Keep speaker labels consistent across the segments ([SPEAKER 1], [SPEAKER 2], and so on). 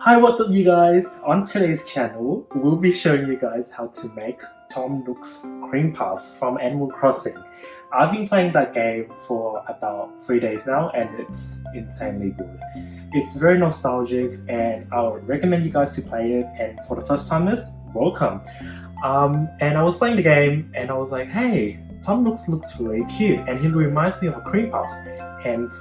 [SPEAKER 1] Hi, what's up you guys? On today's channel, we'll be showing you guys how to make Tom Nook's Cream Puff from Animal Crossing. I've been playing that game for about 3 days now and it's insanely good. It's very nostalgic and I would recommend you guys to play it, and for the first timers, welcome. And I was playing the game and I was like, hey, Tom Nook looks really cute and he reminds me of a cream puff, hence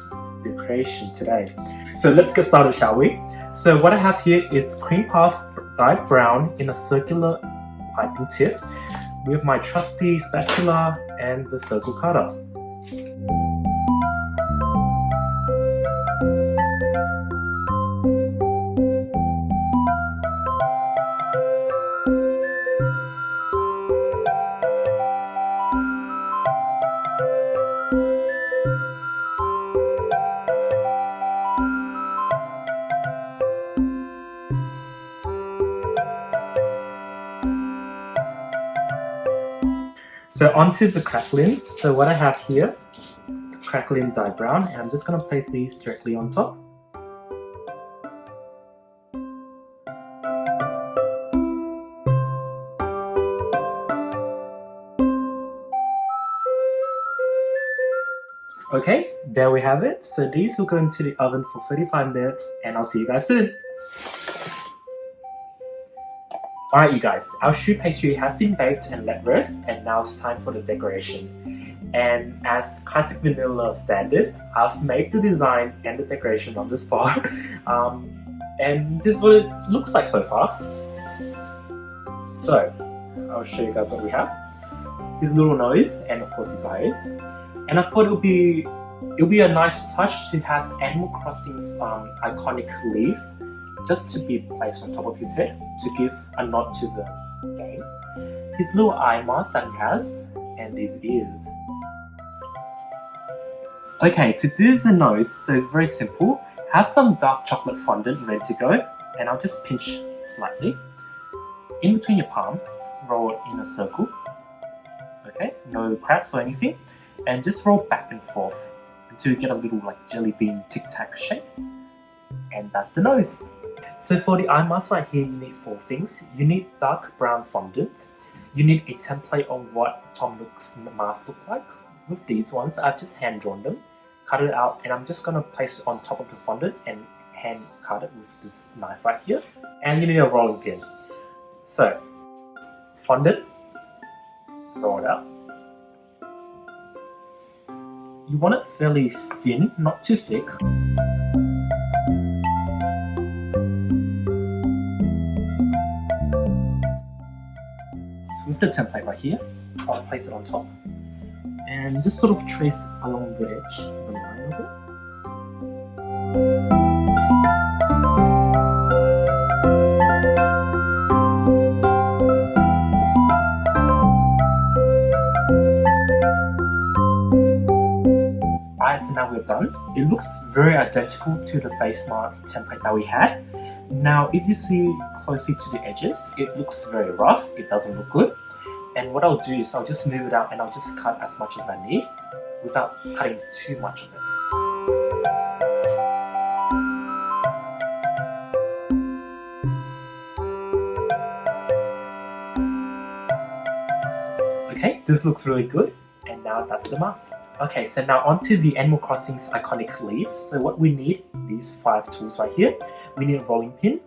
[SPEAKER 1] the creation today. So let's get started, shall we? So what I have here is cream puff dyed brown in a circular piping tip with my trusty spatula and the circle cutter. So onto the cracklings. So what I have here, crackling dyed brown, and I'm just going to place these directly on top. Okay, there we have it. So these will go into the oven for 35 minutes and I'll see you guys soon. Alright you guys, our choux pastry has been baked and let rest, and now it's time for the decoration. And as classic vanilla standard, I've made the design and the decoration on the spot. And this is what it looks like so far. So, I'll show you guys what we have. His little nose and of course his eyes. And I thought it'll be a nice touch to have Animal Crossing's iconic leaf just to be placed on top of his head to give a nod to the game. His little eye mask that he has, and his ears. Okay, to do the nose, so it's very simple. Have some dark chocolate fondant ready to go, and I'll just pinch slightly. In between your palm, roll it in a circle. Okay, no cracks or anything. And just roll back and forth until you get a little like jelly bean tic-tac shape. And that's the nose. So for the eye mask right here, you need 4 things. You need dark brown fondant. You need a template of what Tom Nook's mask look like. With these ones, I've just hand drawn them, cut it out, and I'm just gonna place it on top of the fondant and hand cut it with this knife right here. And you need a rolling pin. So, fondant, roll it out. You want it fairly thin, not too thick. With the template right here, I'll place it on top and just sort of trace along the edge, the line of it. Alright, so now we're done. It looks very identical to the face mask template that we had. Now, if you see closely to the edges, it looks very rough, it doesn't look good. And what I'll do is I'll just move it out and I'll just cut as much as I need without cutting too much of it. Okay, this looks really good, and now that's the mask. Okay, so now onto the Animal Crossing's iconic leaf. So what we need, these 5 tools right here. We need a rolling pin.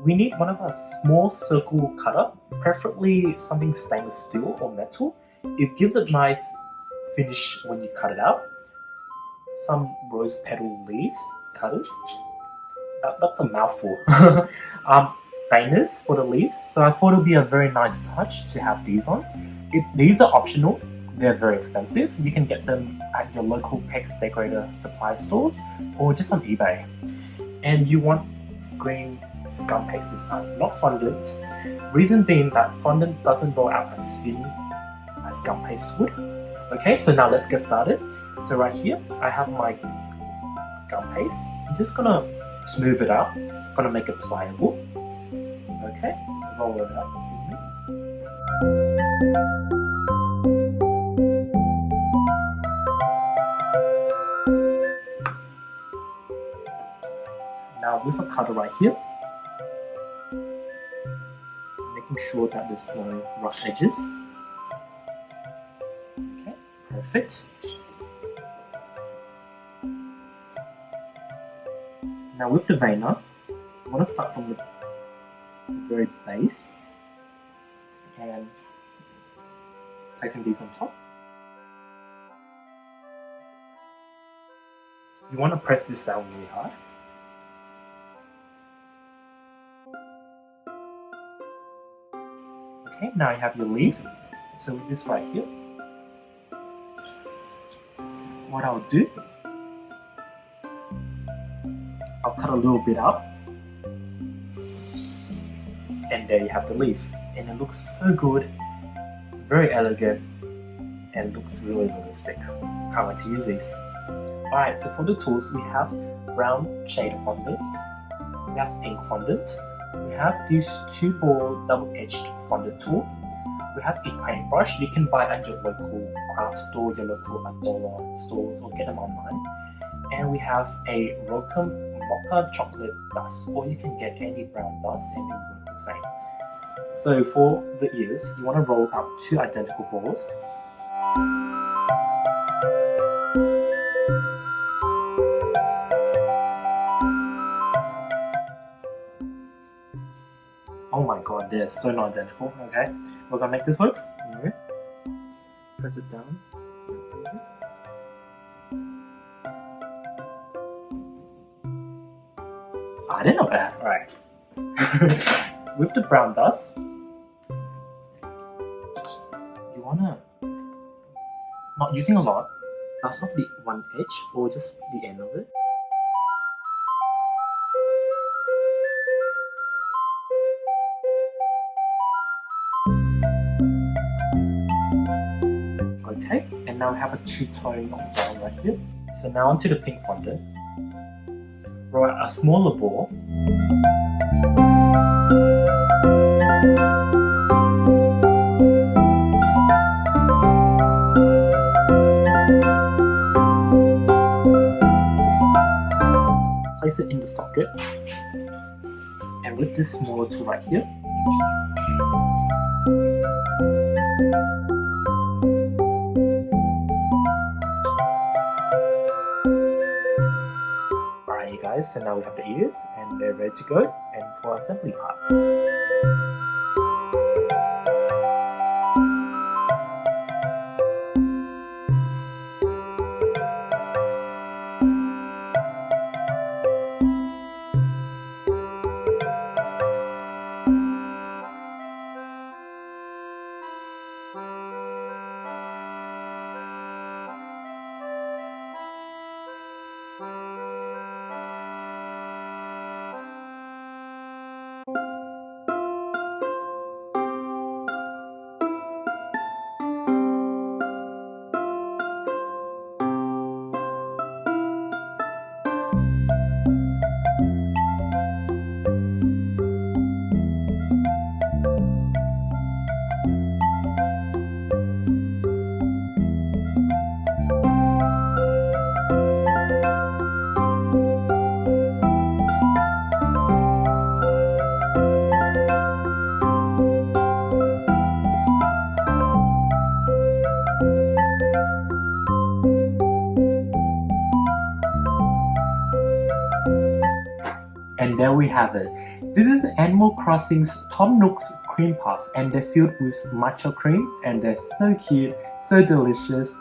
[SPEAKER 1] We need one of a small circle cutter, preferably something stainless steel or metal. It gives a nice finish when you cut it out. Some rose petal leaves, cutters. That's a mouthful. Veiners for the leaves. So I thought it would be a very nice touch to have these on. These are optional. They're very expensive. You can get them at your local pet decorator supply stores or just on eBay. And you want green gum paste this time, not fondant. Reason being that fondant doesn't roll out as thin as gum paste would. Okay, so now let's get started. So right here, I have my gum paste. I'm just gonna smooth it out. I'm gonna make it pliable. Okay, roll it out. Now with a cutter right here, ensure that there's no rough edges. Okay, perfect. Now with the veiner, you want to start from the very base and placing these on top. You want to press this down really hard. Okay, now you have your leaf. So with this right here, what I'll do, I'll cut a little bit out, and there you have the leaf. And it looks so good, very elegant, and looks really realistic. Can't wait to use these. Alright, so for the tools, we have brown shade fondant, we have pink fondant, we have these 2-ball double-edged fondant tool, we have a paintbrush. You can buy at your local craft store, your local $1 stores, or get them online. And we have a Rokum Mocha chocolate dust, or you can get any brown dust and it will work the same. So for the ears, you want to roll out 2 identical balls. Oh my god, they're so not identical. Okay, we're gonna make this work. Okay. Press it down. Ah, they're not bad. Alright. With the brown dust, you wanna, not using a lot, dust off the one edge or just the end of it. Okay, and now we have a 2-tone of brown right here. So now onto the pink fondant. Roll out a smaller ball. Place it in the socket. And with this smaller tool right here, alright you guys, so now we have the ears and they're ready to go and for our assembly part. And there we have it. This is Animal Crossing's Tom Nook's cream puff, and they're filled with matcha cream, and they're so cute, so delicious,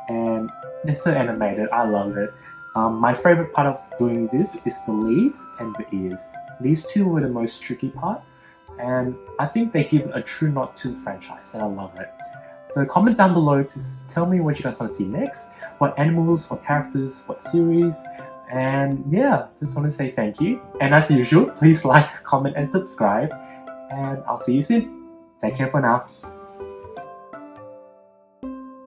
[SPEAKER 1] and they're so animated. I love it. My favorite part of doing this is the leaves and the ears. These two were the most tricky part, and I think they give a true nod to the franchise, and I love it. So comment down below to tell me what you guys want to see next, what animals, what characters, what series, and yeah, just want to say thank you. And as usual, please like, comment and subscribe, and I'll see you soon. Take care for now.